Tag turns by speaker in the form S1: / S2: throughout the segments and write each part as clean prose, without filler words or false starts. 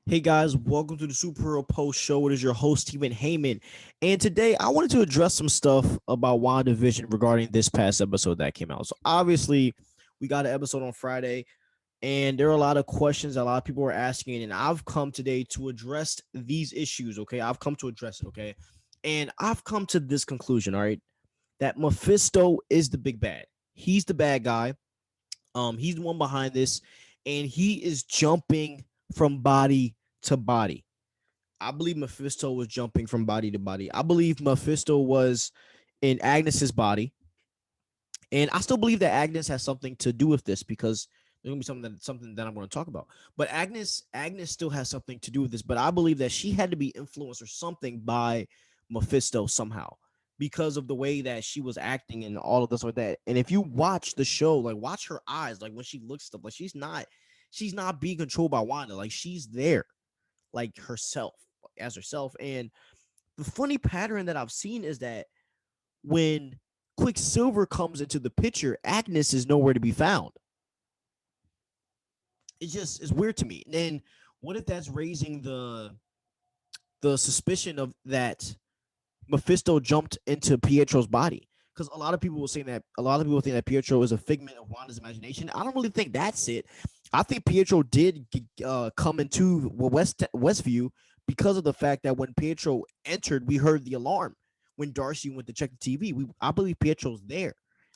S1: Hey guys, welcome to the Superhero Post Show. It is your host, Stephen Heyman. And today I wanted to address some stuff about Wandavision regarding this past episode that came out. So obviously, we got an episode on Friday, and there are a lot of questions that a lot of people are asking, and I've come today to address these issues, okay? I've come to address it, okay? And I've come to this conclusion, all right, that Mephisto is the big bad. He's the bad guy. He's the one behind this, and he is jumping from body to body. I believe Mephisto was jumping from body to body. I believe Mephisto was in Agnes's body, and I still believe that Agnes has something to do with this because there's gonna be something that I'm going to talk about. But Agnes still has something to do with this. But I believe that she had to be influenced or something by Mephisto somehow because of the way that she was acting and all of this or that. And if you watch the show, like watch her eyes, like when she looks stuff, like she's not being controlled by Wanda. Like she's there, like herself as herself. And the funny pattern that I've seen is that when Quicksilver comes into the picture, Agnes is nowhere to be found. It's weird to me. And what if that's raising the suspicion of that Mephisto jumped into Pietro's body? Because a lot of people think that Pietro is a figment of Wanda's imagination. I don't really think that's it. I think Pietro did come into Westview because of the fact that when Pietro entered, we heard the alarm when Darcy went to check the TV. I believe Pietro's there,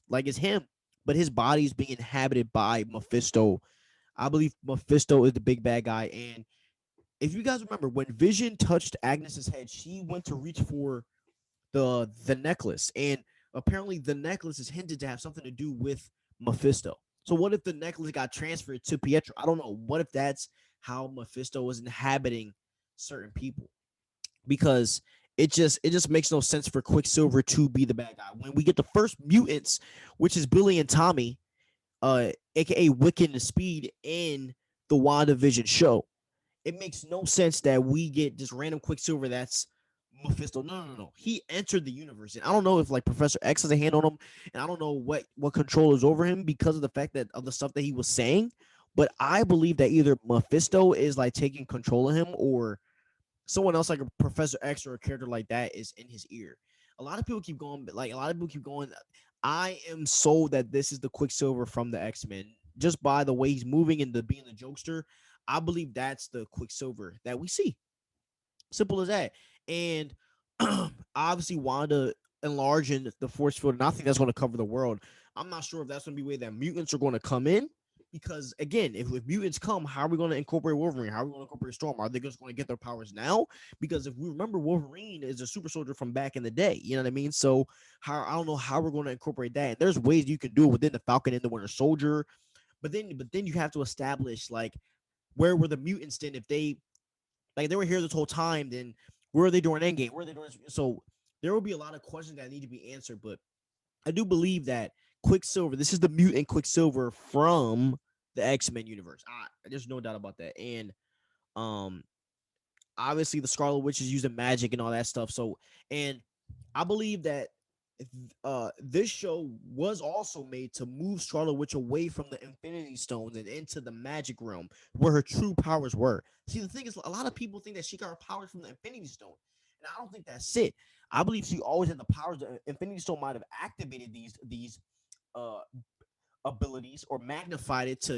S1: like it's him, but his body is being inhabited by Mephisto. I believe Mephisto is the big bad guy. And if you guys remember, when Vision touched Agnes's head, she went to reach for the necklace, and apparently the necklace is hinted to have something to do with Mephisto. So what if the necklace got transferred to Pietro? I don't know. What if that's how Mephisto was inhabiting certain people? Because it just makes no sense for Quicksilver to be the bad guy when we get the first mutants, which is Billy and Tommy, aka Wiccan and Speed, in the WandaVision show. It makes no sense that we get this random Quicksilver that's Mephisto. No. He entered the universe, and I don't know if like Professor X has a hand on him, and I don't know what control is over him because of the fact that of the stuff that he was saying. But I believe that either Mephisto is like taking control of him, or someone else like a Professor X or a character like that is in his ear. A lot of people keep going, like a lot of people keep going. I am sold that this is the Quicksilver from the X-Men just by the way he's moving and the being the jokester. I believe that's the Quicksilver that we see. Simple as that. And obviously Wanda enlarging the force field, and I think that's going to cover the world. I'm not sure if that's going to be the way that mutants are going to come in. Because again, if mutants come, how are we going to incorporate Wolverine? How are we going to incorporate Storm? Are they just going to get their powers now? Because if we remember, Wolverine is a super soldier from back in the day. You know what I mean? So how I don't know how we're going to incorporate that. And there's ways you can do it within the Falcon and the Winter Soldier, but then you have to establish like where were the mutants then if they were here this whole time, then where are they doing Endgame? Where are they doing? So there will be a lot of questions that need to be answered, but I do believe that Quicksilver, this is the mutant Quicksilver from the X-Men universe. There's no doubt about that. And um obviously the Scarlet Witch is using magic and all that stuff. So, and I believe that this show was also made to move Scarlet Witch away from the Infinity Stones and into the magic realm where her true powers were. See, the thing is, a lot of people think that she got her powers from the Infinity Stone, and I don't think that's it. I believe she always had the powers. The Infinity Stone might have activated these uh abilities or magnified it to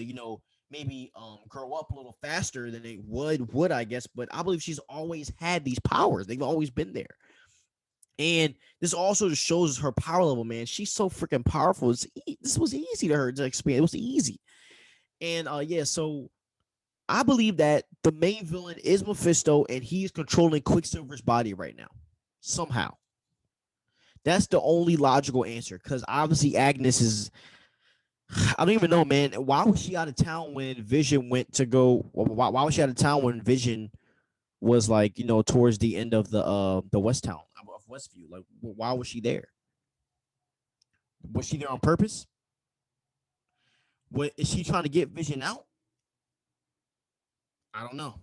S1: maybe grow up a little faster than it would I guess. But I believe she's always had these powers. They've always been there. And this also just shows her power level, man. She's so freaking powerful. This was easy to her to expand. It was easy. And yeah, so I believe that the main villain is Mephisto, and he's controlling Quicksilver's body right now. Somehow. That's the only logical answer. Because obviously Agnes is, I don't even know, man. Why was she out of town when Vision went to go? Why was she out of town when Vision was like, towards the end of the West Town of Westview? Like, why was she there? Was she there on purpose? What is she trying to get Vision out? I don't know.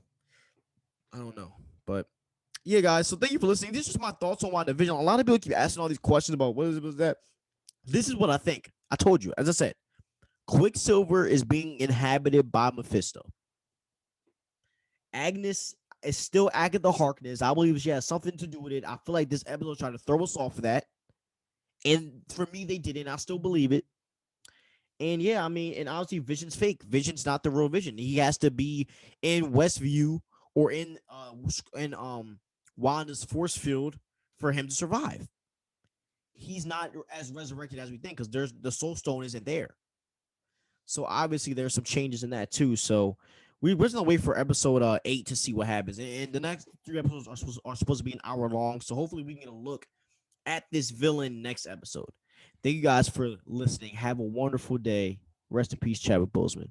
S1: I don't know. But yeah, guys. So thank you for listening. This is my thoughts on WandaVision. A lot of people keep asking all these questions about what is it, was that. This is what I think. I told you, as I said, Quicksilver is being inhabited by Mephisto. Agnes is still Agatha Harkness. I believe she has something to do with it. I feel like this episode tried to throw us off of that. And for me, they didn't. I still believe it. And yeah, I mean, and obviously Vision's fake. Vision's not the real Vision. He has to be in Westview or in Wanda's force field for him to survive. He's not as resurrected as we think because there's the Soul Stone isn't there. So obviously there's some changes in that too. So we're just gonna wait for episode 8 to see what happens. And the next 3 episodes are supposed to be an hour long. So hopefully we can get a look at this villain next episode. Thank you guys for listening. Have a wonderful day. Rest in peace, Chadwick Boseman.